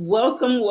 Welcome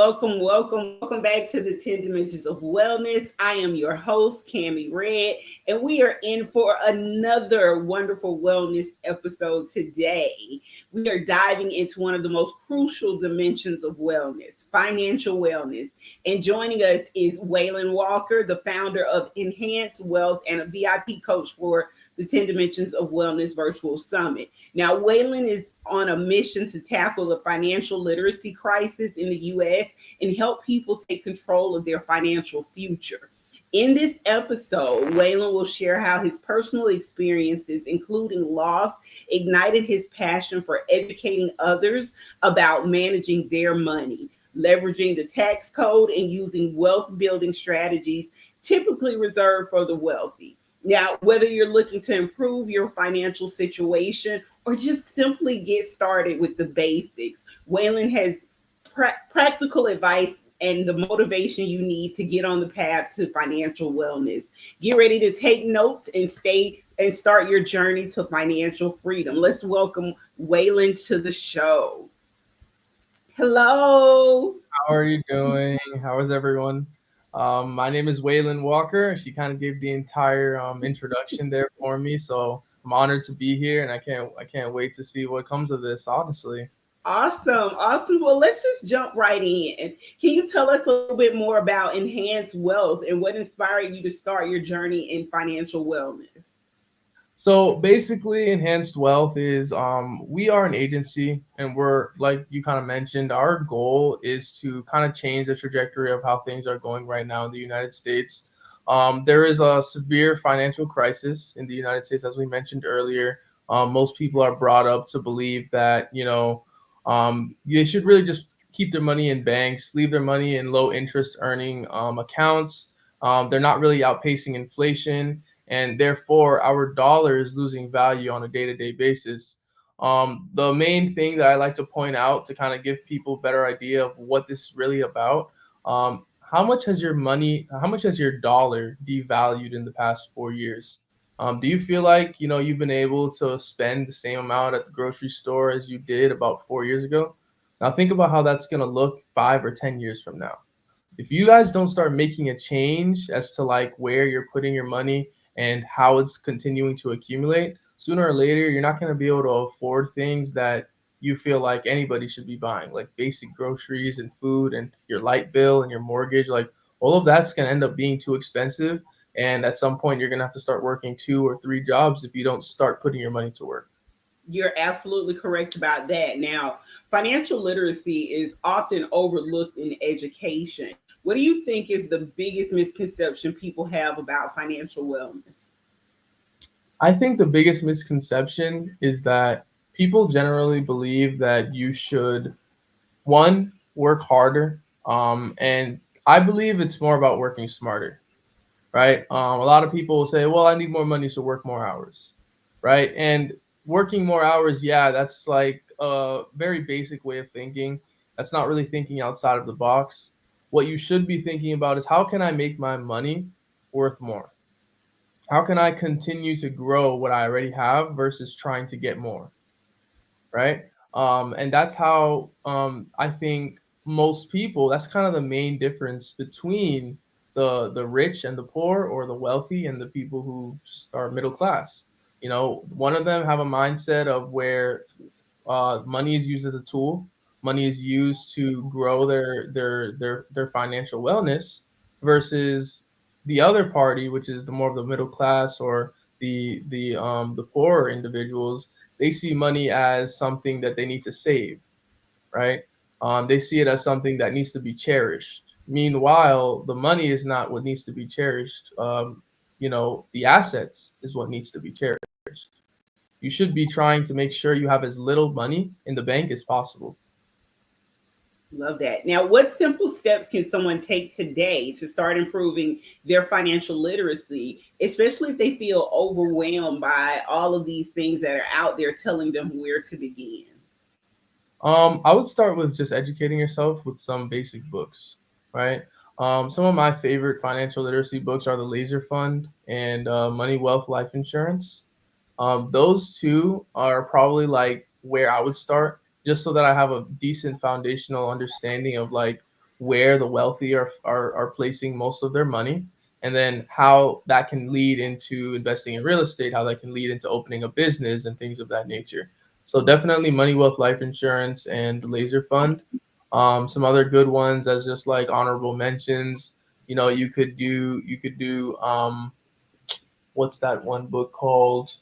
back to the 10 Dimensions of Wellness. I am your host, Cammie Red, and we are in for another wonderful wellness episode today. We are diving into one of the most crucial dimensions of wellness, financial wellness. And joining us is Weylan Walker, the founder of Enhanced Wealth and a VIP coach for the 10 Dimensions of Wellness Virtual Summit. Now, Weyland is on a mission to tackle the financial literacy crisis in the US and help people take control of their financial future. In this episode, Weyland will share how his personal experiences, including loss, ignited his passion for educating others about managing their money, leveraging the tax code, and using wealth building strategies typically reserved for the wealthy. Now, whether you're looking to improve your financial situation or just simply get started with the basics, Weyland has practical advice and the motivation you need to get on the path to financial wellness. Get ready to take notes and start your journey to financial freedom. Let's welcome Weyland to the show. Hello. How are you doing? How is everyone? My name is Weylan Walker. She kind of gave the entire introduction there for me, so I'm honored to be here, and I can't wait to see what comes of this. Honestly. Awesome. Well, let's just jump right in. Can you tell us a little bit more about Enhanced Wealth and what inspired you to start your journey in financial wellness? So basically, Enhanced Wealth is we are an agency, and we're like you kind of mentioned. Our goal is to kind of change the trajectory of how things are going right now in the United States. There is a severe financial crisis in the United States, as we mentioned earlier. Most people are brought up to believe that they should really just keep their money in banks, leave their money in low interest earning accounts. They're not really outpacing inflation, and therefore our dollar is losing value on a day-to-day basis. The main thing that I like to point out to kind of give people a better idea of what this is really about, how much has your money, how much has your dollar devalued in the past 4 years? Do you feel like you've been able to spend the same amount at the grocery store as you did about 4 years ago? Now think about how that's going to look 5 or 10 years from now. If you guys don't start making a change as to like where you're putting your money and how it's continuing to accumulate, sooner or later you're not going to be able to afford things that you feel like anybody should be buying, like basic groceries and food and your light bill and your mortgage. Like all of that's going to end up being too expensive. And at some point, you're going to have to start working 2 or 3 jobs if you don't start putting your money to work. You're absolutely correct about that. Now, financial literacy is often overlooked in education. What do you think is the biggest misconception people have about financial wellness? I think the biggest misconception is that people generally believe that you should, one, work harder. And I believe it's more about working smarter, right? A lot of people will say, well, I need more money, so work more hours, right? And working more hours, yeah, that's like a very basic way of thinking. That's not really thinking outside of the box. What you should be thinking about is how can I make my money worth more? How can I continue to grow what I already have versus trying to get more, right? And that's how I think most people. That's kind of the main difference between the rich and the poor, or the wealthy and the people who are middle class. One of them have a mindset of where money is used as a tool. Money is used to grow their financial wellness, versus the other party, which is the more of the middle class, or the poorer individuals. They see money as something that they need to save, right? They see it as something that needs to be cherished. Meanwhile, the money is not what needs to be cherished. The assets is what needs to be cherished. You should be trying to make sure you have as little money in the bank as possible. Love that. Now, what simple steps can someone take today to start improving their financial literacy, especially if they feel overwhelmed by all of these things that are out there telling them where to begin? I would start with just educating yourself with some basic books, right? Some of my favorite financial literacy books are The Laser Fund and Money, Wealth, Life Insurance. Those two are probably like where I would start. just so that I have a decent foundational understanding of like where the wealthy are placing most of their money, and then how that can lead into investing in real estate, how that can lead into opening a business and things of that nature. So definitely money, wealth, life insurance, and the laser fund. Some other good ones as just like honorable mentions. You could do what's that one book called?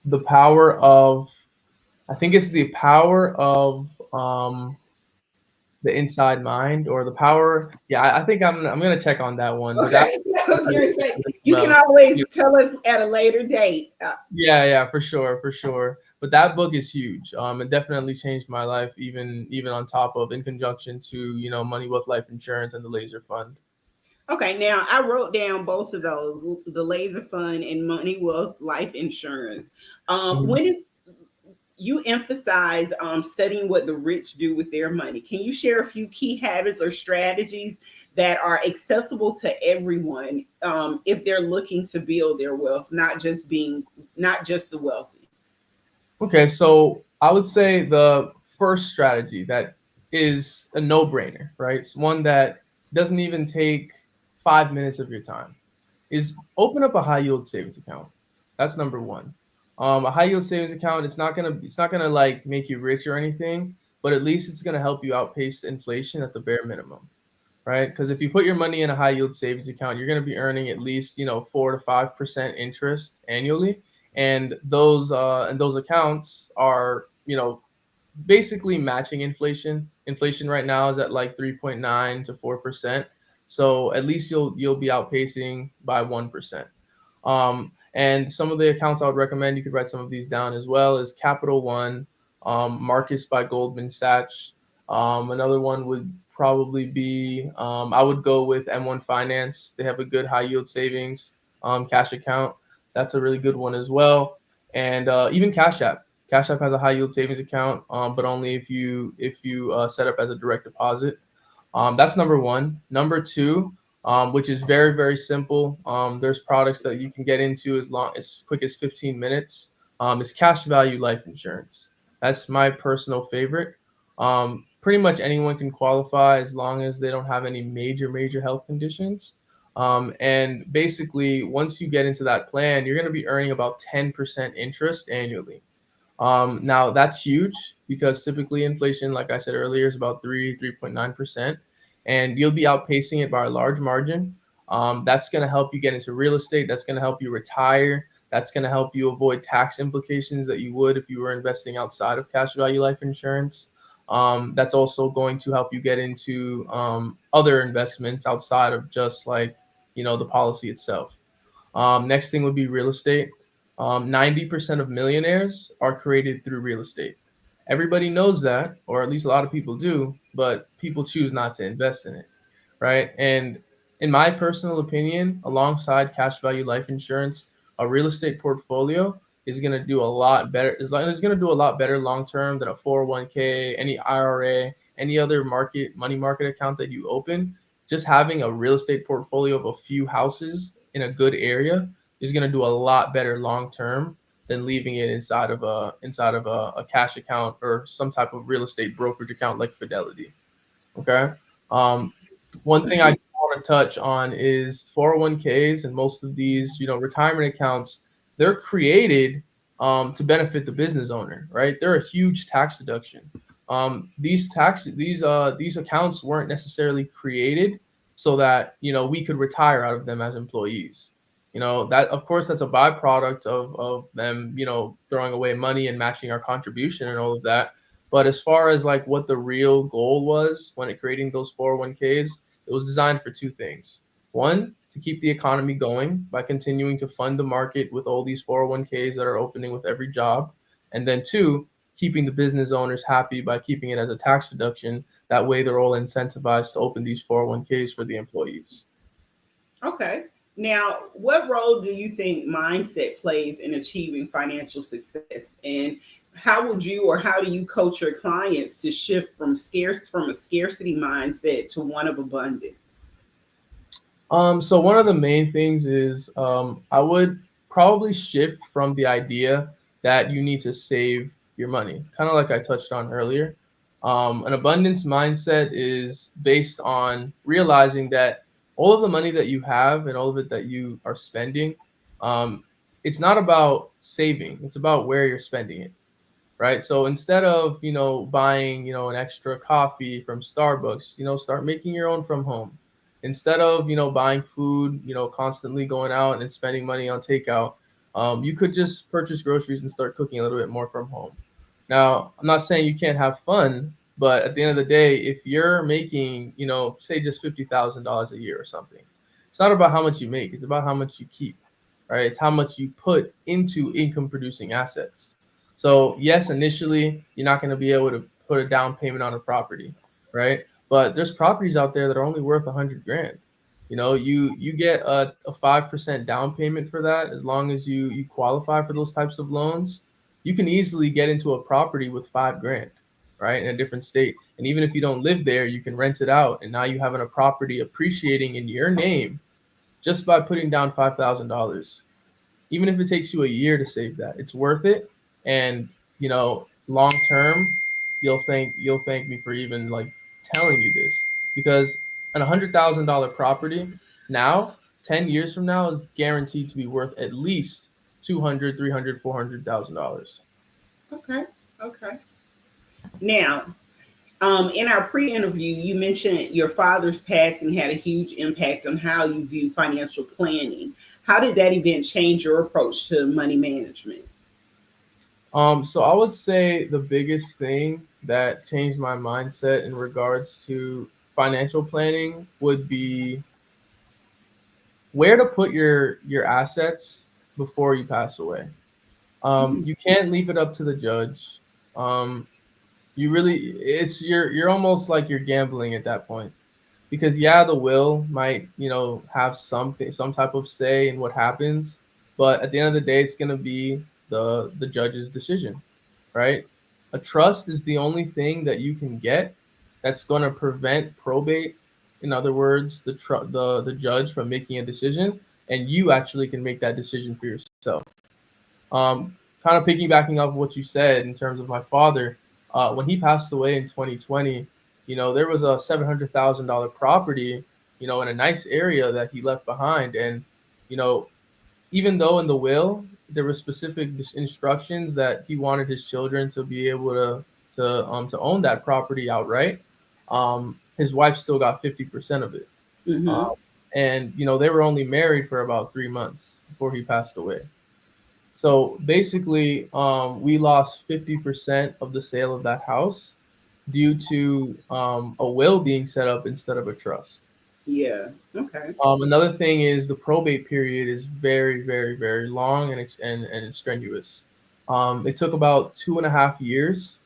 The Power of, I think it's The Power of the Inside Mind, or the power. Yeah, I think I'm gonna check on that one, but that Okay, I was I gonna really say as you can well. always tell us at a later date. Yeah, yeah, for sure, for sure. But that book is huge. It definitely changed my life, even on top of, in conjunction to, money, wealth, life insurance, and the laser fund. Okay, now I wrote down both of those, the laser fund and money wealth life insurance. Mhm. When you emphasize studying what the rich do with their money, can you share a few key habits or strategies that are accessible to everyone if they're looking to build their wealth, not just the wealthy? Okay, so I would say the first strategy that is a no-brainer, right? It's one that doesn't even take 5 minutes of your time, is open up a high yield savings account. That's number one. A high yield savings account, it's not gonna like make you rich or anything, but at least it's gonna help you outpace inflation at the bare minimum, right? Because if you put your money in a high yield savings account, you're going to be earning at least 4 to 5% interest annually, and those accounts are basically matching inflation. Inflation right now is at like 3.9 to 4%, so at least you'll be outpacing by 1%. And some of the accounts I would recommend, you could write some of these down as well, is Capital One, Marcus by Goldman Sachs. Another one would probably be, I would go with M1 Finance. They have a good high yield savings cash account. That's a really good one as well. And even Cash App. Cash App has a high yield savings account, but only if you set up as a direct deposit. That's number one. Number two, which is very, very simple. There's products that you can get into as quick as 15 minutes. Is cash value life insurance. That's my personal favorite. Pretty much anyone can qualify as long as they don't have any major health conditions. And basically, once you get into that plan, you're going to be earning about 10% interest annually. Now that's huge because typically inflation, like I said earlier, is about 3.9%, and you'll be outpacing it by a large margin. That's going to help you get into real estate. That's going to help you retire. That's going to help you avoid tax implications that you would if you were investing outside of cash value life insurance. That's also going to help you get into other investments outside of just like the policy itself. Next thing would be real estate. 90% of millionaires are created through real estate. Everybody knows that, or at least a lot of people do, but people choose not to invest in it, right? And in my personal opinion, alongside cash value life insurance, a real estate portfolio is going to do a lot better. It's going to do a lot better long term than a 401k, any IRA, any other money market account that you open. Just having a real estate portfolio of a few houses in a good area is going to do a lot better long term than leaving it inside of a cash account or some type of real estate brokerage account like Fidelity. Okay. Um, One thing I want to touch on is 401ks and most of these, retirement accounts. They're created to benefit the business owner, right? They're a huge tax deduction. These accounts weren't necessarily created so that we could retire out of them as employees. That of course that's a byproduct of them throwing away money and matching our contribution and all of that. But as far as like what the real goal was when it creating those 401ks, it was designed for two things. One, to keep the economy going by continuing to fund the market with all these 401ks that are opening with every job. And then two, keeping the business owners happy by keeping it as a tax deduction. That way they're all incentivized to open these 401ks for the employees. Okay. Now, what role do you think mindset plays in achieving financial success? And how do you coach your clients to shift from a scarcity mindset to one of abundance? So one of the main things is I would probably shift from the idea that you need to save your money. Kind of like I touched on earlier. An abundance mindset is based on realizing that all of the money that you have and all of it that you are spending, um, it's not about saving, it's about where you're spending it, right? So instead of, buying, an extra coffee from Starbucks, start making your own from home. Instead of, buying food, constantly going out and spending money on takeout, you could just purchase groceries and start cooking a little bit more from home. Now, I'm not saying you can't have fun, but at the end of the day, if you're making, say just $50,000 a year or something, it's not about how much you make, it's about how much you keep, right? It's how much you put into income producing assets. So yes, initially you're not going to be able to put a down payment on a property, right? But there's properties out there that are only worth 100 grand. You get a 5% down payment for that as long as you qualify for those types of loans. You can easily get into a property with 5 grand, right, in a different state. And even if you don't live there, you can rent it out, and now you have a property appreciating in your name just by putting down $5,000. Even if it takes you a year to save that, it's worth it. And long term, you'll thank me for even like telling you this, because an $100,000 property now, 10 years from now, is guaranteed to be worth at least 200, 300, $400,000. Okay. Okay. Now, in our pre-interview, you mentioned your father's passing had a huge impact on how you view financial planning. How did that event change your approach to money management? So I would say the biggest thing that changed my mindset in regards to financial planning would be where to put your assets before you pass away. Mm, You can't leave it up to the judge. Um, you really, it's you're almost like you're gambling at that point, because yeah, the will might have some type of say in what happens, but at the end of the day, it's gonna be the judge's decision, right? A trust is the only thing that you can get that's gonna prevent probate. In other words, the judge from making a decision, and you actually can make that decision for yourself. Kind of piggybacking off what you said in terms of my father, when he passed away in 2020, there was a $700,000 property, in a nice area that he left behind, and you know, even though in the will there were specific instructions that he wanted his children to be able to own that property outright, his wife still got 50% of it, mm-hmm. um, and they were only married for about 3 months before he passed away. So basically, we lost 50% of the sale of that house due to a will being set up instead of a trust. Yeah. Okay. Another thing is the probate period is very, very, very long and strenuous. It took about 2.5 years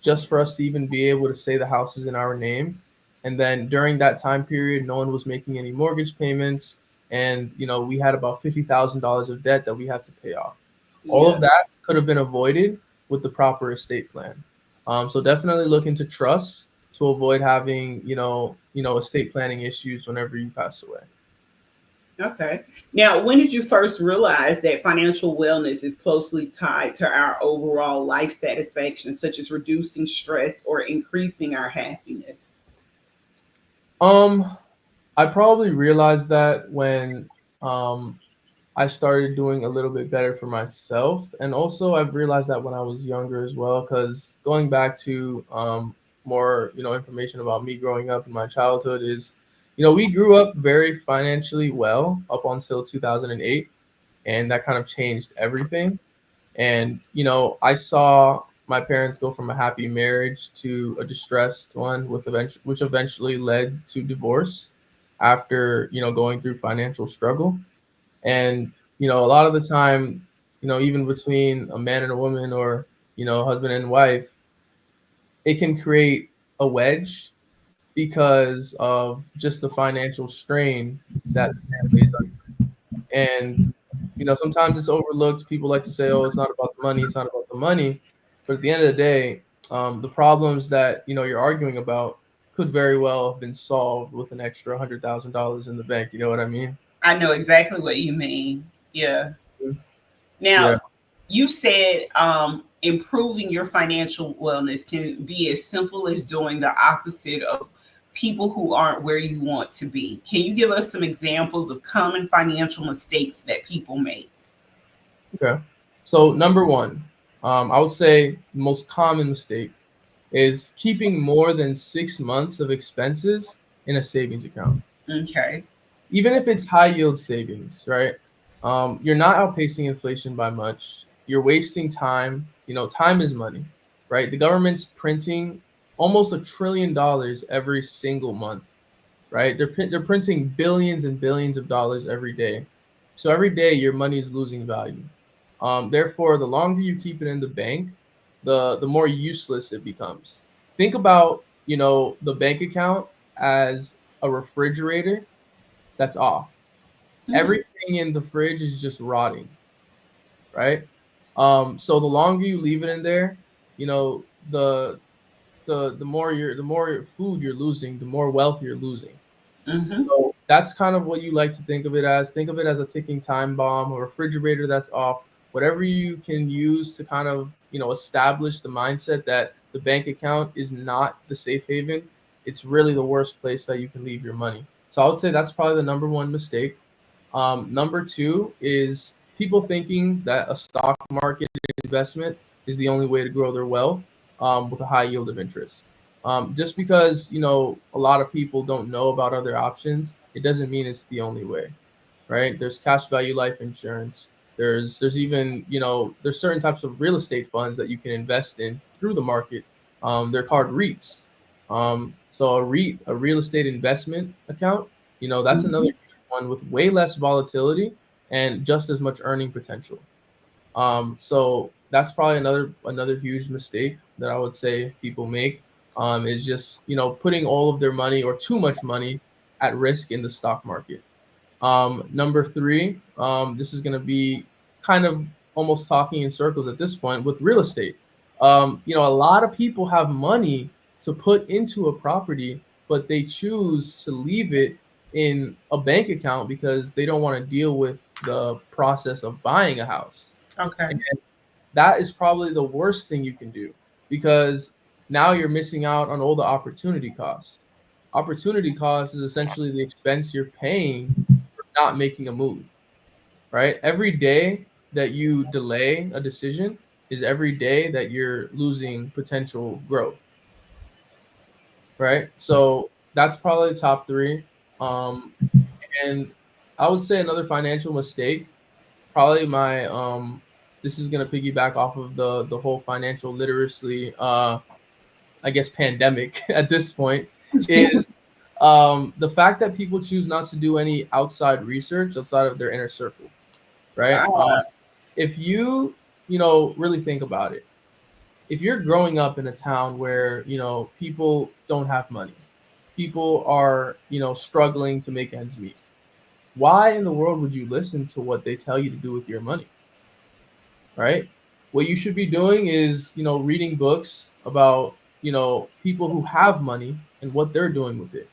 just for us to even be able to say the house is in our name. And then during that time period, no one was making any mortgage payments. And, we had about $50,000 of debt that we had to pay off. All Yeah. of that could have been avoided with the proper estate plan. So definitely look into trusts to avoid having, estate planning issues whenever you pass away. Okay. Now, when did you first realize that financial wellness is closely tied to our overall life satisfaction, such as reducing stress or increasing our happiness? Um, I probably realized that when um, I started doing a little bit better for myself, and also I've realized that when I was younger as well. Because going back to more information about me growing up in my childhood is, we grew up very financially well up until 2008, and that kind of changed everything. And I saw my parents go from a happy marriage to a distressed one, which eventually led to divorce after going through financial struggle. And a lot of the time, even between a man and a woman, or husband and wife, it can create a wedge because of just the financial strain that the family is under. And sometimes it's overlooked. People like to say, "Oh, it's not about the money. It's not about the money." But at the end of the day, the problems that you're arguing about could very well have been solved with an extra $100,000 in the bank. You know what I mean? I know exactly what you mean. Yeah. Mhm. Now, Yeah. You said improving your financial wellness can be as simple as doing the opposite of people who aren't where you want to be. Can you give us some examples of common financial mistakes that people make? Okay. So number one, I would say the most common mistake is keeping more than 6 months of expenses in a savings account. Okay. Even if it's high yield savings, right? You're not outpacing inflation by much. You're wasting time. Time is money, right? The government's printing almost $1 trillion every single month, right? They're printing billions and billions of dollars every day. So every day your money is losing value. Therefore, the longer you keep it in the bank, the more useless it becomes. Think about the bank account as a refrigerator that's off. Hmm. Everything in the fridge is just rotting, right? So the longer you leave it in there, you know, the more food you're losing, the more wealth you're losing. Hmm. So that's kind of what you like to think of it as. Think of it as a ticking time bomb, a refrigerator that's off. Whatever you can use to kind of establish the mindset that the bank account is not the safe haven. It's really the worst place that you can leave your money. So I would say that's probably the number one mistake. Number two is people thinking that a stock market investment is the only way to grow their wealth with a high yield of interest. Just because a lot of people don't know about other options, it doesn't mean it's the only way, right? There's cash value life insurance. There's even there's certain types of real estate funds that you can invest in through the market. They're called REITs. So a REIT, a real estate investment account, that's another Hmm. one with way less volatility and just as much earning potential. So that's probably another huge mistake that I would say people make, is just putting all of their money or too much money at risk in the stock market. Number three, this is going to be kind of almost talking in circles at this point with real estate. A lot of people have money to put into a property, but they choose to leave it in a bank account because they don't want to deal with the process of buying a house. Okay. And that is probably the worst thing you can do because now you're missing out on all the opportunity costs. Opportunity cost is essentially the expense you're paying for not making a move, right? Every day that you delay a decision is every day that you're losing potential growth, right? So that's probably the top three. Um, and I would say another financial mistake, probably my this is gonna piggyback off of the whole financial literacy I guess pandemic at this point, is the fact that people choose not to do any outside research outside of their inner circle, right? If you really think about it, if you're growing up in a town where people don't have money, people are struggling to make ends meet, why in the world would you listen to what they tell you to do with your money, right? What you should be doing is, reading books about, people who have money and what they're doing with it,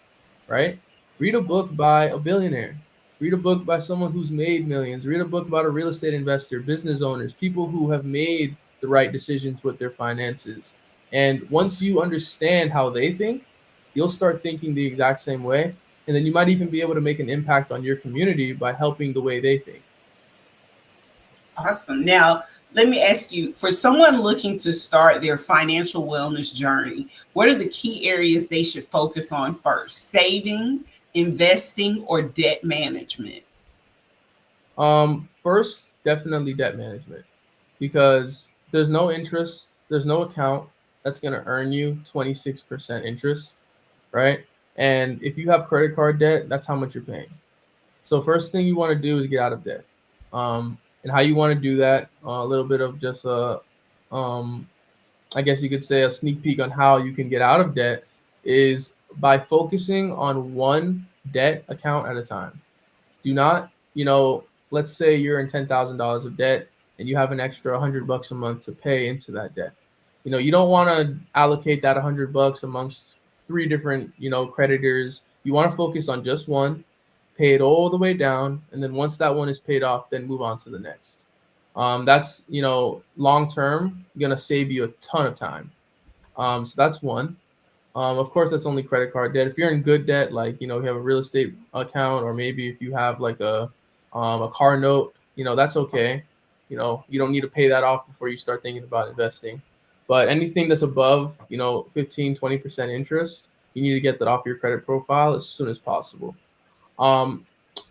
right? Read a book by a billionaire. Read a book by someone who's made millions. Read a book about a real estate investor, business owners, people who have made the right decisions with their finances. And once you understand how they think, you'll start thinking the exact same way. And then you might even be able to make an impact on your community by helping the way they think. Awesome. Now, let me ask you, for someone looking to start their financial wellness journey, what are the key areas they should focus on first? Saving, investing, or debt management? First, definitely debt management because there's no interest, there's no account that's going to earn you 26% interest, right? And if you have credit card debt, that's how much you're paying. So first thing you want to do is get out of debt. And how you want to do that, a little bit of just um, I guess you could say a sneak peek on how you can get out of debt is by focusing on one debt account at a time. Do not, let's say you're in $10,000 of debt and you have an extra $100 a month to pay into that debt. You don't want to allocate that $100 amongst three different, creditors. You want to focus on just one, pay it all the way down, and then once that one is paid off, then move on to the next. That's, long term gonna save you a ton of time. So that's one. Of course, that's only credit card debt. If you're in good debt, like, you have a real estate account, or maybe if you have like a car note, that's okay. You don't need to pay that off before you start thinking about investing. But anything that's above, 15, 20% interest, you need to get that off your credit profile as soon as possible. Um,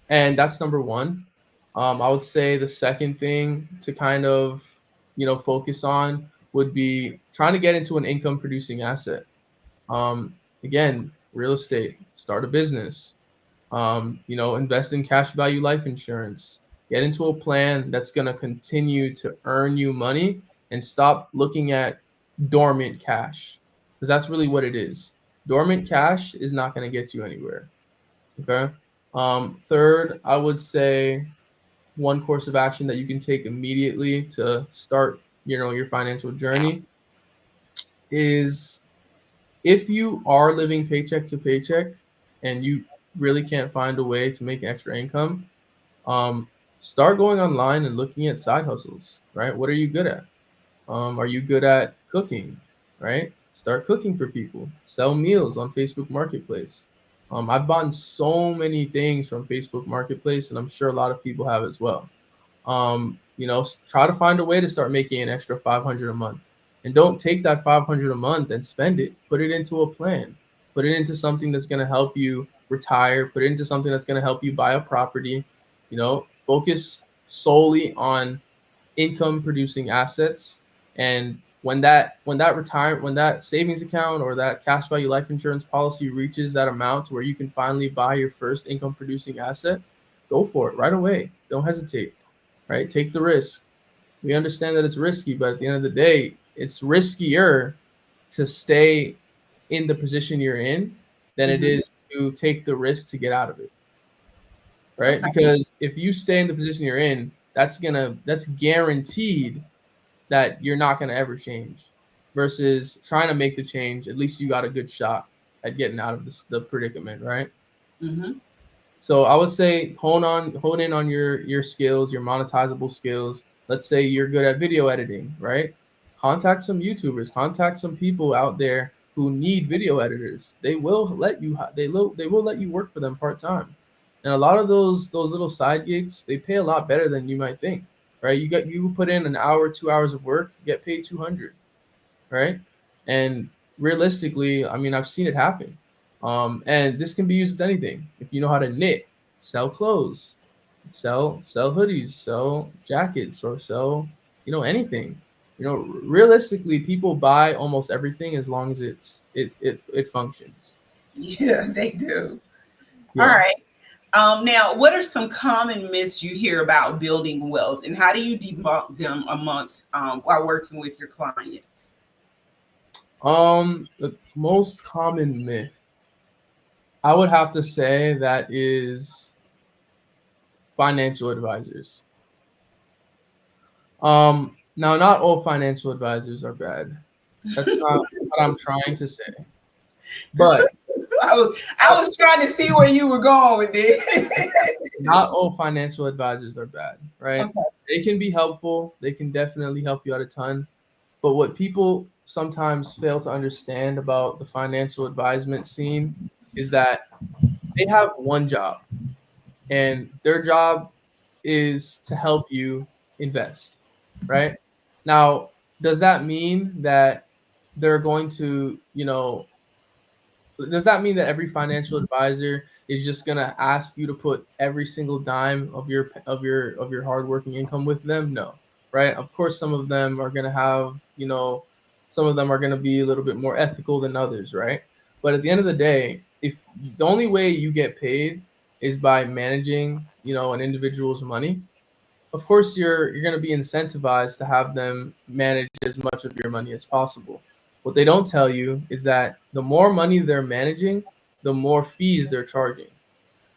and that's number one. I would say the second thing to kind of, focus on would be trying to get into an income producing asset. Again, real estate, start a business, invest in cash value life insurance, get into a plan that's going to continue to earn you money, and stop looking at dormant cash, because that's really what it is. Dormant cash is not going to get you anywhere. Okay. Third, I would say one course of action that you can take immediately to start, your financial journey is, if you are living paycheck to paycheck and you really can't find a way to make extra income, um, start going online and looking at side hustles, right? What are you good at? Are you good at cooking, right? Start cooking for people. Sell meals on Facebook Marketplace. I've bought so many things from Facebook Marketplace, and I'm sure a lot of people have as well. Try to find a way to start making an extra 500 a month, and don't take that 500 a month and spend it. Put it into a plan. Put it into something that's going to help you retire. Put it into something that's going to help you buy a property. Focus solely on income producing assets. And when that savings account or that cash value life insurance policy reaches that amount where you can finally buy your first income producing asset, go for it right away. Don't hesitate. Right? Take the risk. We understand that it's risky, but at the end of the day, it's riskier to stay in the position you're in than it Mm-hmm. is to take the risk to get out of it. Right? Okay. Because if you stay in the position you're in, that's guaranteed that you're not going to ever change, versus trying to make the change. At least you got a good shot at getting out of the predicament, right? Mm-hmm. So I would say hone in on your skills, your monetizable skills. Let's say you're good at video editing, right? Contact some YouTubers, contact some people out there who need video editors. They will let you they will let you work for them part time. And a lot of those little side gigs, they pay a lot better than you might think, right? You put in an hour, 2 hours of work, get paid 200, right? And realistically, I mean, I've seen it happen. And this can be used with anything. If you know how to knit, sell clothes, sell hoodies, sell jackets, or sell, anything. Realistically, people buy almost everything as long as it functions. Yeah, they do. All Yeah. right. Now, what are some common myths you hear about building wealth, and how do you debunk them amongst while working with your clients? The most common myth, I would have to say, that is financial advisors. Now, not all financial advisors are bad. That's not what I'm trying to say. But I was trying to see where you were going with this. not all financial advisors are bad, right? Okay. They can be helpful. They can definitely help you out a ton. But what people sometimes fail to understand about the financial advisement scene is that they have one job, and their job is to help you invest, right? Now, does that mean that they're going to, does that mean that every financial advisor is just going to ask you to put every single dime of your hardworking income with them? No, right? Of course, some of them are going to have, some of them are going to be a little bit more ethical than others, right? But at the end of the day, if the only way you get paid is by managing, an individual's money, of course you're going to be incentivized to have them manage as much of your money as possible. What they don't tell you is that the more money they're managing, the more fees they're charging,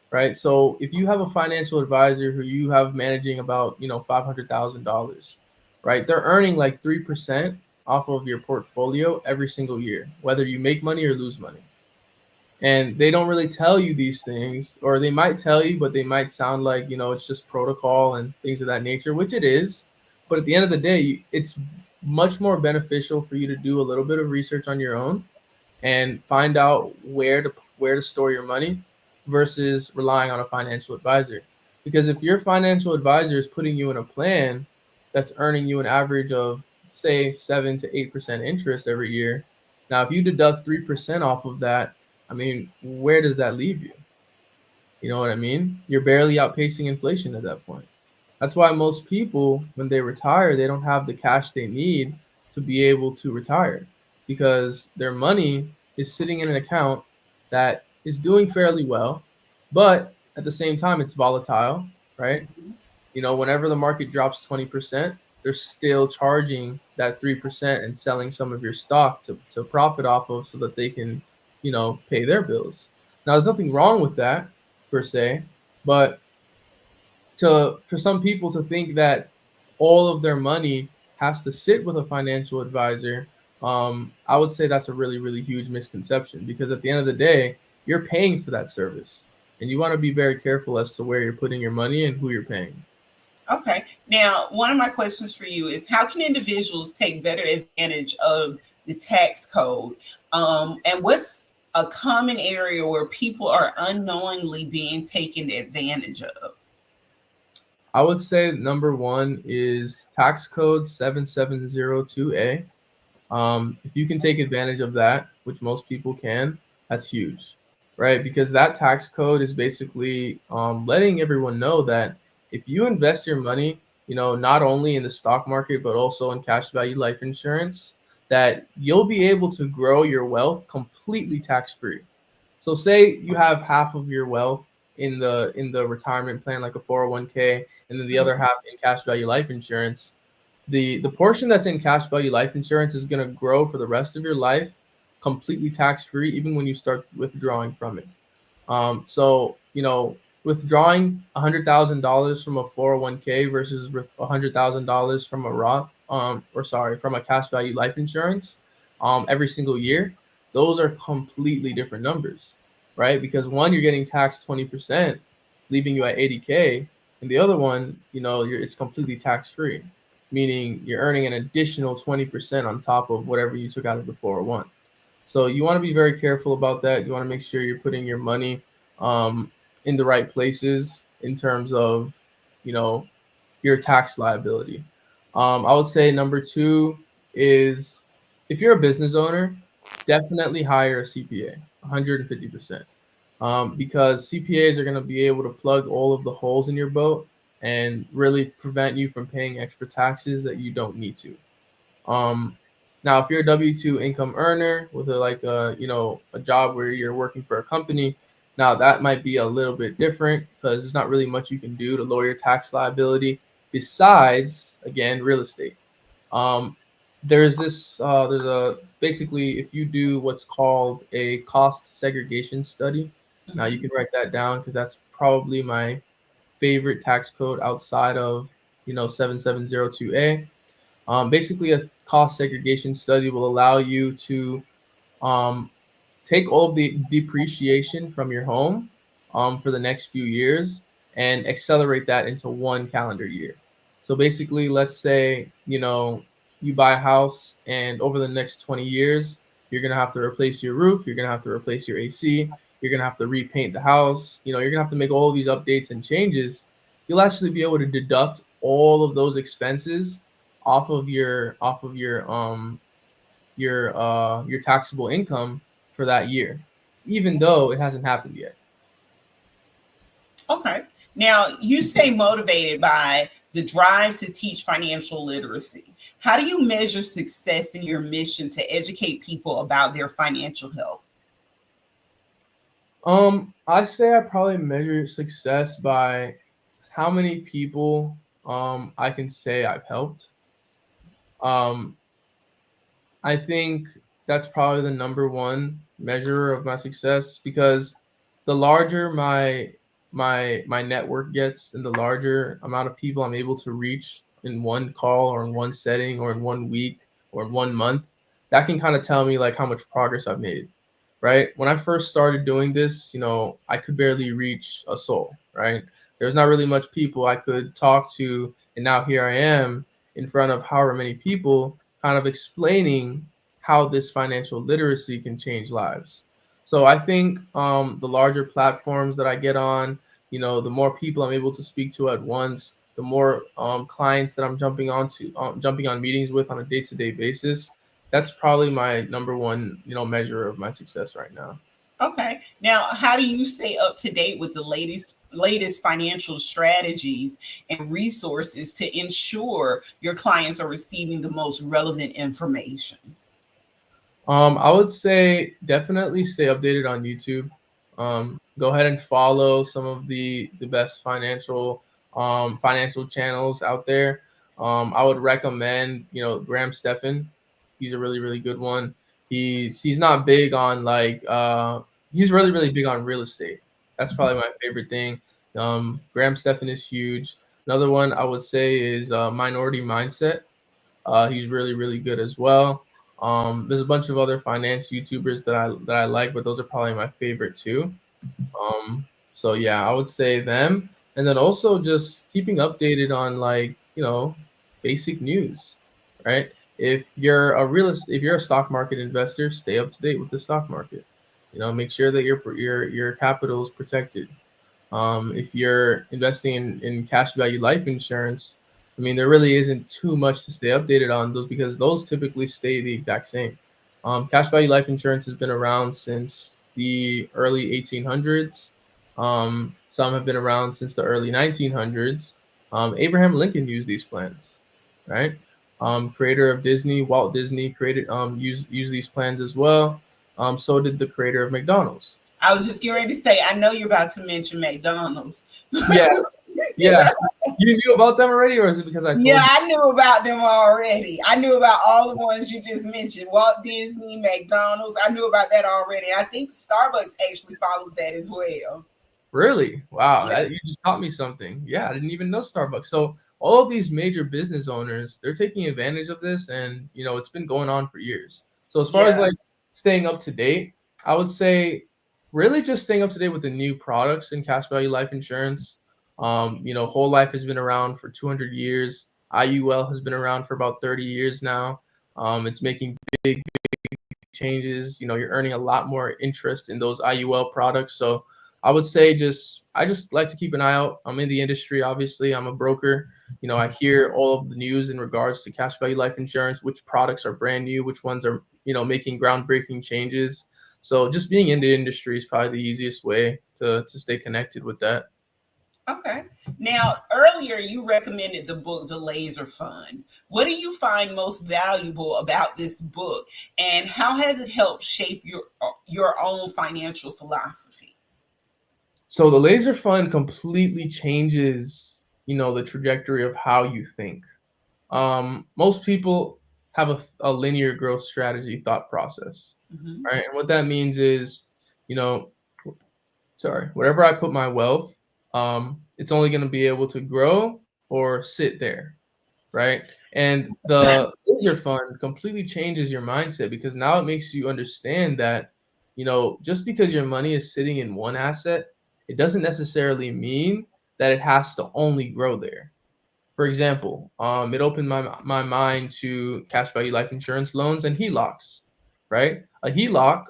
right? So if you have a financial advisor who you have managing about, $500,000, right? They're earning like 3% off of your portfolio every single year, whether you make money or lose money. And they don't really tell you these things, or they might tell you, but they might sound like, it's just protocol and things of that nature, which it is. But at the end of the day, it's much more beneficial for you to do a little bit of research on your own and find out where to store your money versus relying on a financial advisor. Because if your financial advisor is putting you in a plan that's earning you an average of say 7 to 8% interest every year, now if you deduct 3% off of that, I mean, where does that leave you? You know what I mean? You're barely outpacing inflation at that point. That's why most people, when they retire, they don't have the cash they need to be able to retire because their money is sitting in an account that is doing fairly well, but at the same time, it's volatile, right? You know, whenever the market drops 20%, they're still charging that 3% and selling some of your stock to profit off of so that they can, you know, pay their bills. Now, there's nothing wrong with that per se, but to for some people to think that all of their money has to sit with a financial advisor, I would say that's a really, really huge misconception because at the end of the day, you're paying for that service. And you want to be very careful as to where you're putting your money and who you're paying. Okay. Now, one of my questions for you is how can individuals take better advantage of the tax code? And what's a common area where people are unknowingly being taken advantage of? I would say number one is tax code 7702A. If you can take advantage of that, which most people can, that's huge, right? Because that tax code is basically letting everyone know that if you invest your money, you know, not only in the stock market but also in cash value life insurance, that you'll be able to grow your wealth completely tax free. So say you have half of your wealth in the retirement plan, like a 401k, and then the other half in cash value life insurance. The portion that's in cash value life insurance is going to grow for the rest of your life completely tax free, even when you start withdrawing from it. So you know, withdrawing $100,000 from a 401k versus with $100,000 from a Roth, or sorry, from a cash value life insurance, every single year, those are completely different numbers, right? Because one, you're getting taxed 20%, leaving you at 80K, and the other one, you know, it's completely tax free, meaning you're earning an additional 20% on top of whatever you took out of the 401. So you want to be very careful about that. You want to make sure you're putting your money in the right places in terms of, you know, your tax liability. I would say number two is if you're a business owner, definitely hire a CPA, 150%. Because CPAs are going to be able to plug all of the holes in your boat and really prevent you from paying extra taxes that you don't need to. Um, Now, if you're a W-2 income earner with a job where you're working for a company, now that might be a little bit different because there's not really much you can do to lower your tax liability besides, again, real estate. Um, there's a basically if you do what's called a cost segregation study. Now you Mhm. can write that down because that's probably my favorite tax code outside of 7702A. Basically, a cost segregation study will allow you to um, take all of the depreciation from your home for the next few years and accelerate that into one calendar year. So basically, let's say you buy a house, and over the next 20 years, you're gonna have to replace your roof, you're gonna have to replace your AC, you're gonna have to repaint the house. You're gonna have to make all of these updates and changes. You'll actually be able to deduct all of those expenses off of your taxable income for that year, even though it hasn't happened yet. Okay. Now, you stay motivated by the drive to teach financial literacy. How do you measure success in your mission to educate people about their financial health? I say I probably measure success by how many people I can say I've helped. Um, I think that's probably the number one measure of my success because the larger my network gets and the larger amount of people I'm able to reach in one call or in one setting or in one week or in one month, that can kind of tell me like how much progress I've made. Right? When I first started doing this, I could barely reach a soul, right? There's not really much people I could talk to, and now here I am, in front of however many people, kind of explaining how this financial literacy can change lives. So I think the larger platforms that I get on, the more people I'm able to speak to at once, the more clients that I'm jumping on meetings with on a day-to-day basis. That's probably my number one, measure of my success right now. Okay. Now, how do you stay up to date with the latest financial strategies and resources to ensure your clients are receiving the most relevant information? I would say definitely stay updated on YouTube. Go ahead and follow some of the best financial channels out there. I would recommend, Graham Stephan. He's a really really good one. He's not big on he's really really big on real estate. That's probably my favorite thing. Graham Stephan is huge. Another one I would say is Minority Mindset. He's really, really good as well. There's a bunch of other finance YouTubers that I like, but those are probably my favorite too. So yeah, I would say them, and then also just keeping updated on basic news, right? If you're a stock market investor, stay up to date with the stock market. Make sure that your capital is protected. If you're investing in cash value life insurance, I mean, there really isn't too much to stay updated on those because those typically stay the exact same. Cash value life insurance has been around since the early 1800s. Some have been around since the early 1900s. Abraham Lincoln used these plans, right? Creator of Disney, Walt Disney created used these plans as well. So did the creator of McDonald's. I was just getting ready to say, I know you're about to mention McDonald's. Yeah, yeah. You knew about them already, or is it because I Yeah, told you? I knew about them already. I knew about all the ones you just mentioned, Walt Disney, McDonald's. I knew about that already. I think Starbucks actually follows that as well. Really? Wow, Yeah. you just taught me something. Yeah, I didn't even know Starbucks. So all of these major business owners, they're taking advantage of this, and it's been going on for years. So as far as Yeah. like staying up to date, I would say really just staying up to date with the new products in cash value life insurance. Whole life has been around for 200 years. IUL has been around for about 30 years now. It's making big changes. You're earning a lot more interest in those IUL products. So I would say I just like to keep an eye out. I'm in the industry, obviously. I'm a broker. I hear all of the news in regards to cash value life insurance, which products are brand new, which ones are, making groundbreaking changes. So just being in the industry is probably the easiest way to stay connected with that. Okay. Now, earlier you recommended the book The Laser Fund. What do you find most valuable about this book, and how has it helped shape your own financial philosophy? So the laser fund completely changes, the trajectory of how you think. Most people have a linear growth strategy thought process, Hmm. right? And what that means is, you know, wherever I put my wealth, it's only going to be able to grow or sit there, right? And the laser fund completely changes your mindset because now it makes you understand that, just because your money is sitting in one asset, it doesn't necessarily mean that it has to only grow there. For example, it opened my mind to cash value life insurance loans and HELOCs, right? A HELOC,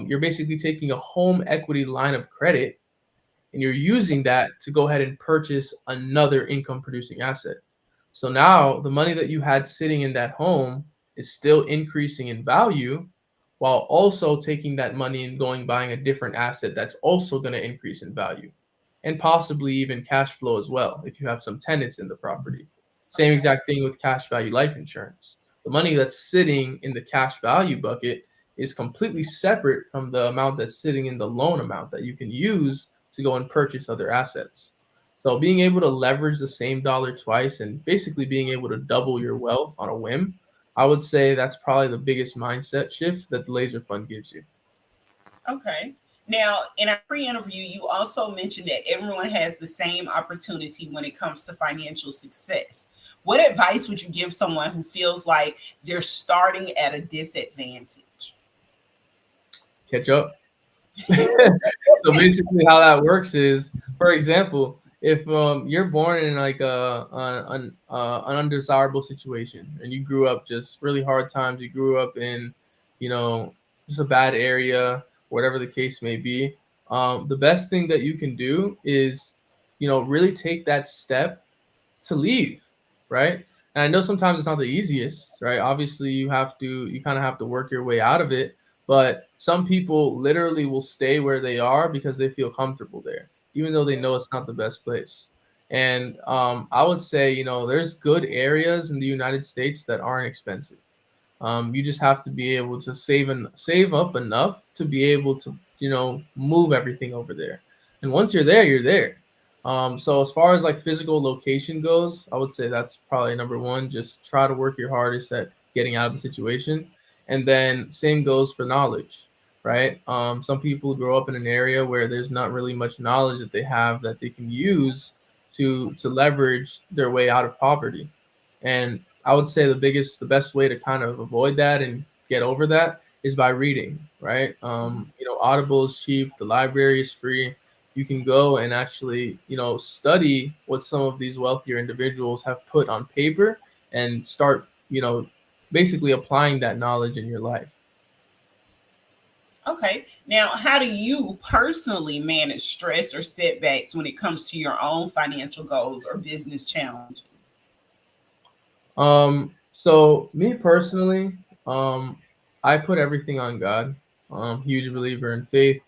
you're basically taking a home equity line of credit and you're using that to go ahead and purchase another income producing asset. So now the money that you had sitting in that home is still increasing in value while also taking that money and going buying a different asset that's also going to increase in value and possibly even cash flow as well if you have some tenants in the property. Same Okay. exact thing with cash value life insurance. The money that's sitting in the cash value bucket is completely separate from the amount that's sitting in the loan amount that you can use to go and purchase other assets. So being able to leverage the same dollar twice and basically being able to double your wealth on a whim, I would say that's probably the biggest mindset shift that the laser fund gives you. Okay. Now, in our pre interview, you also mentioned that everyone has the same opportunity when it comes to financial success. What advice would you give someone who feels like they're starting at a disadvantage? Catch up. So basically how that works is, for example, if you're born in like an undesirable situation and you grew up just really hard times, you grew up in, you know, just a bad area, whatever the case may be, the best thing that you can do is, really take that step to leave, right? And I know sometimes it's not the easiest, right? Obviously, you kind of have to work your way out of it. But some people literally will stay where they are because they feel comfortable there, even though they know it's not the best place. And I would say, there's good areas in the United States that aren't expensive. You just have to be able to save up enough to be able to, move everything over there. And once you're there, you're there. So as far as like physical location goes, I would say that's probably number one. Just try to work your hardest at getting out of the situation. And then same goes for knowledge, right? Some people grow up in an area where there's not really much knowledge that they have that they can use to leverage their way out of poverty. And I would say the best way to kind of avoid that and get over that is by reading, right? Audible is cheap, the library is free. You can go and actually, study what some of these wealthier individuals have put on paper and start, basically applying that knowledge in your life. Okay. Now, how do you personally manage stress or setbacks when it comes to your own financial goals or business challenges? So me personally, I put everything on God. Huge believer in faith,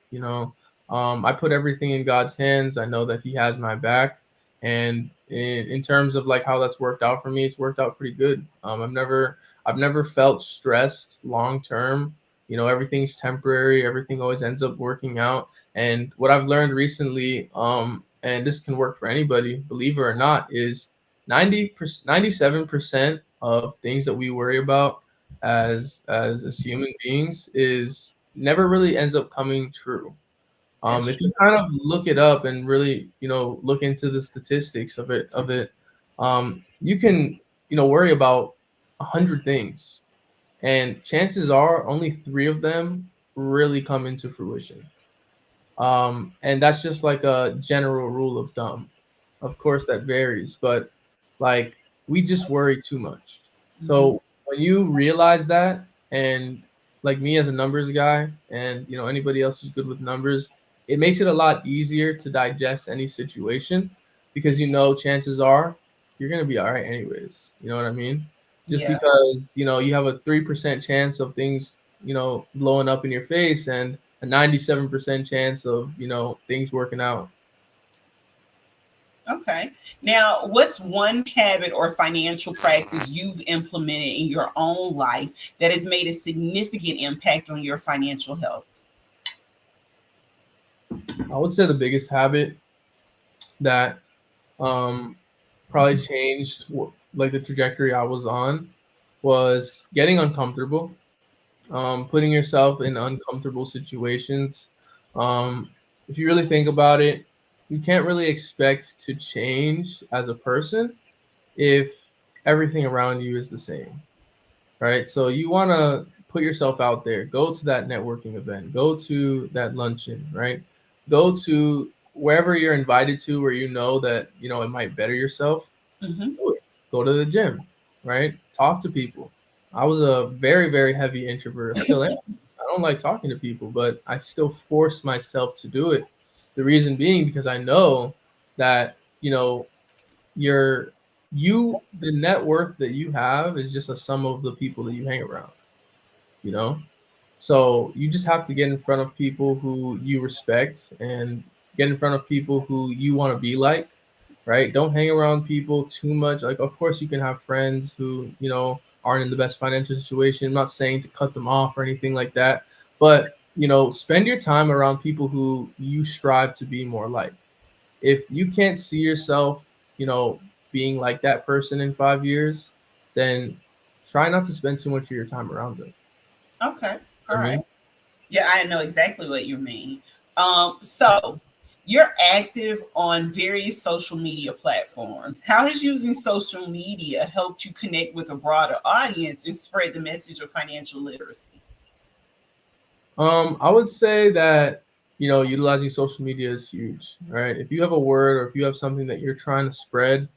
I put everything in God's hands. I know that He has my back. And in terms of like how that's worked out for me, it's worked out pretty good. I've never felt stressed long term. Everything's temporary, everything always ends up working out. And what I've learned recently, and this can work for anybody, believer or not, is 90%, 97% of things that we worry about as human beings is never really ends up coming true. That's If you kind of look it up and really, look into the statistics of it, you can, worry about 100 things, and chances are only three of them really come into fruition. And that's just like a general rule of thumb. Of course, that varies, but like we just worry too much. true. So when you realize that, and like me as a numbers guy, and anybody else who's good with numbers, it makes it a lot easier to digest any situation because chances are you're gonna be all right anyways. You know what I mean? Just Yeah. because you have a 3% chance of things blowing up in your face and a 97% chance of things working out. Okay. Now, what's one habit or financial practice you've implemented in your own life that has made a significant impact on your financial health? I would say the biggest habit that um, probably changed like the trajectory I was on was getting uncomfortable, putting yourself in uncomfortable situations. Um, if you really think about it, you can't really expect to change as a person if everything around you is the same, right? So you want to put yourself out there, go to that networking event, go to that luncheon, right? Go to wherever you're invited to where that, it might better yourself. Hmm. Do it. Go to the gym, right? Talk to people. I was a very, very heavy introvert. I still am. I don't like talking to people, but I still force myself to do it. The reason being because I know that, your the net worth that you have is just a sum of the people that you hang around, you know? So you just have to get in front of people who you respect and get in front of people who you want to be like, right? Don't hang around people too much. Like, of course, you can have friends who, aren't in the best financial situation. I'm not saying to cut them off or anything like that, but, spend your time around people who you strive to be more like. If you can't see yourself, being like that person in 5 years, then try not to spend too much of your time around them. Okay. All I right. mean, Yeah, I know exactly what you mean. So you're active on various social media platforms. How has using social media helped you connect with a broader audience and spread the message of financial literacy? I would say that, utilizing social media is huge, right? If you have a word or if you have something that you're trying to spread,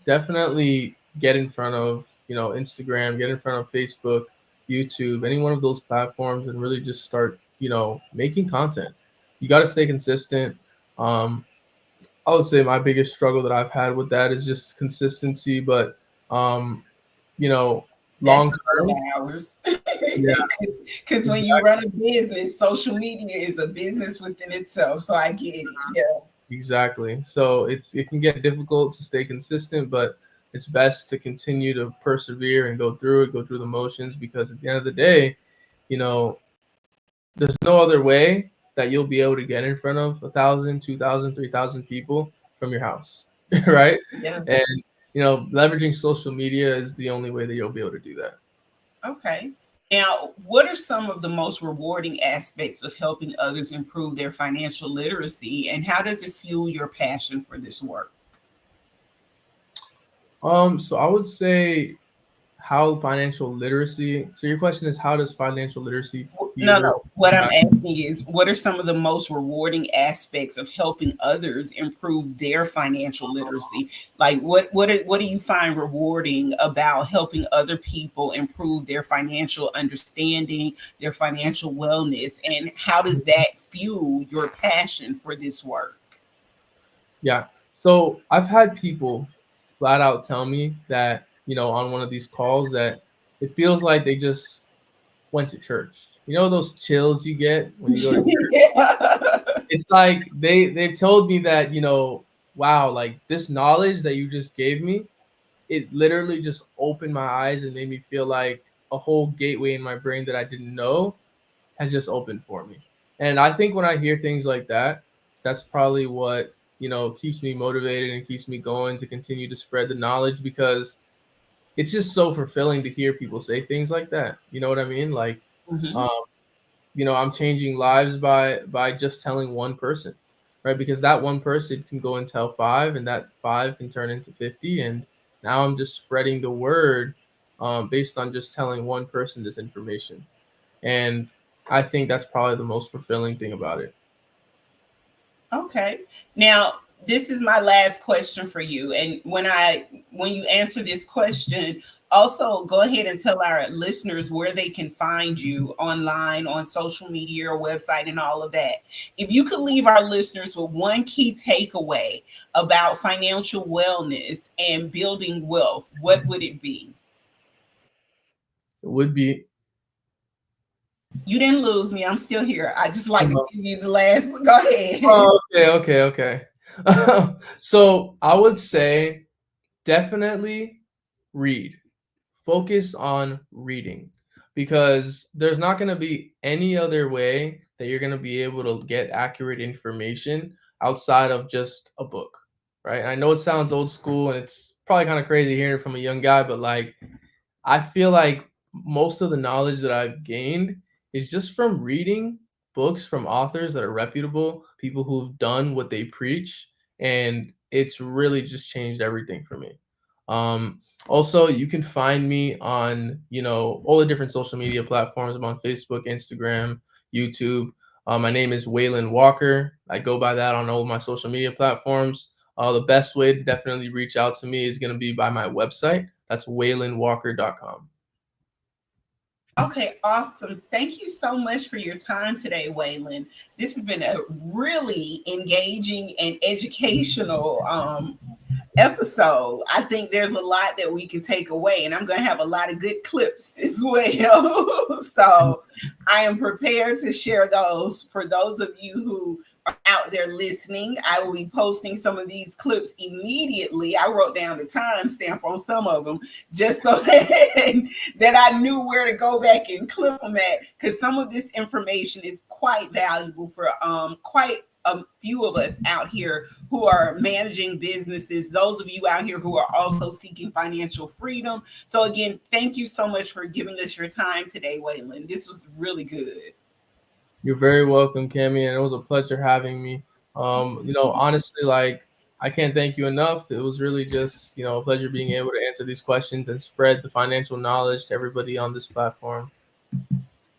definitely get in front of, Instagram, get in front of Facebook, YouTube, any one of those platforms, and really just start, making content. You got to stay consistent. Um, I would say my biggest struggle that I've had with that is just consistency, but um, you know, That's long a lot of term, hours. yeah, Because when you run a business, social media is a business within itself. So I get it. Yeah. exactly. So it can get difficult to stay consistent, but it's best to continue to persevere and go through the motions, because at the end of the day, you know, there's no other way that you'll be able to get in front of 1,000, 2,000, 3,000 people from your house, right? Yeah. And leveraging social media is the only way that you'll be able to do that. Okay. Now, what are some of the most rewarding aspects of helping others improve their financial literacy, and how does it fuel your passion for this work? So I would say how financial literacy. So your question is, how does financial literacy No, fuel? no. What I'm asking is, what are some of the most rewarding aspects of helping others improve their financial literacy? Like, what do you find rewarding about helping other people improve their financial understanding, their financial wellness, and how does that fuel your passion for this work? Yeah. So I've had people flat out tell me that, on one of these calls, that it feels like they just went to church. You know those chills you get when you go to church? Yeah. It's like they've told me that, wow, like this knowledge that you just gave me, it literally just opened my eyes and made me feel like a whole gateway in my brain that I didn't know has just opened for me. And I think when I hear things like that, that's probably what, keeps me motivated and keeps me going to continue to spread the knowledge, because it's just so fulfilling to hear people say things like that. You know what I mean? Like, Mhm. um, I'm changing lives by just telling one person, right? Because that one person can go and tell five, and that five can turn into 50, and now I'm just spreading the word, based on just telling one person this information. And I think that's probably the most fulfilling thing about it. Okay. Now, this is my last question for you. And when you answer this question, also go ahead and tell our listeners where they can find you online, on social media or website and all of that. If you could leave our listeners with one key takeaway about financial wellness and building wealth, what would it be? It would be, You didn't lose me. I'm still here. I just like to oh, give you the last. Go ahead. okay. So I would say definitely read. Focus on reading, because there's not going to be any other way that you're going to be able to get accurate information outside of just a book, right? I know it sounds old school and it's probably kind of crazy hearing it from a young guy, but like, I feel like most of the knowledge that I've gained is just from reading books from authors that are reputable, people who've done what they preach, and it's really just changed everything for me. Also, you can find me on, all the different social media platforms. I'm on Facebook, Instagram, YouTube. My name is Weylan Walker. I go by that on all of my social media platforms. The best way to definitely reach out to me is going to be by my website. That's weylandwalker.com. Okay, awesome. Thank you so much for your time today, Waylon. This has been a really engaging and educational episode. I think there's a lot that we can take away, and I'm going to have a lot of good clips as well. So I am prepared to share those for those of you who are out there listening. I will be posting some of these clips immediately. I wrote down the timestamp on some of them just so that I knew where to go back and clip them at, because some of this information is quite valuable for quite a few of us out here who are managing businesses, those of you out here who are also seeking financial freedom. So again, thank you so much for giving us your time today, Waylon. This was really good. You're very welcome, Cami, and it was a pleasure having me. Honestly, like, I can't thank you enough. It was really just, a pleasure being able to answer these questions and spread the financial knowledge to everybody on this platform.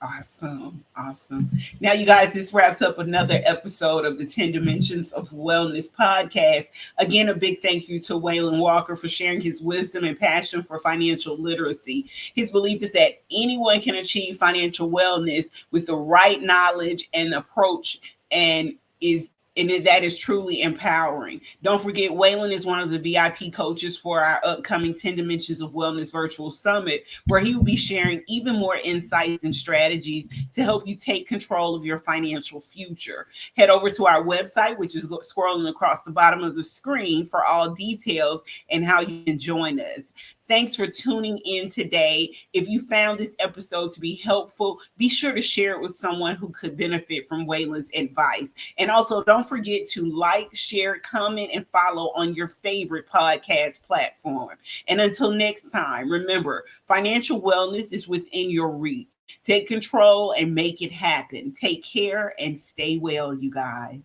Awesome. Awesome. Now, you guys, this wraps up another episode of the 10 Dimensions of Wellness podcast. Again, a big thank you to Weylan Walker for sharing his wisdom and passion for financial literacy. His belief is that anyone can achieve financial wellness with the right knowledge and approach, that is truly empowering. Don't forget, Weylan is one of the VIP coaches for our upcoming 10 Dimensions of Wellness virtual summit, where he will be sharing even more insights and strategies to help you take control of your financial future. Head over to our website, which is scrolling across the bottom of the screen, for all details and how you can join us. Thanks for tuning in today. If you found this episode to be helpful, be sure to share it with someone who could benefit from Weylan's advice. And also, don't forget to like, share, comment, and follow on your favorite podcast platform. And until next time, remember, financial wellness is within your reach. Take control and make it happen. Take care and stay well, you guys.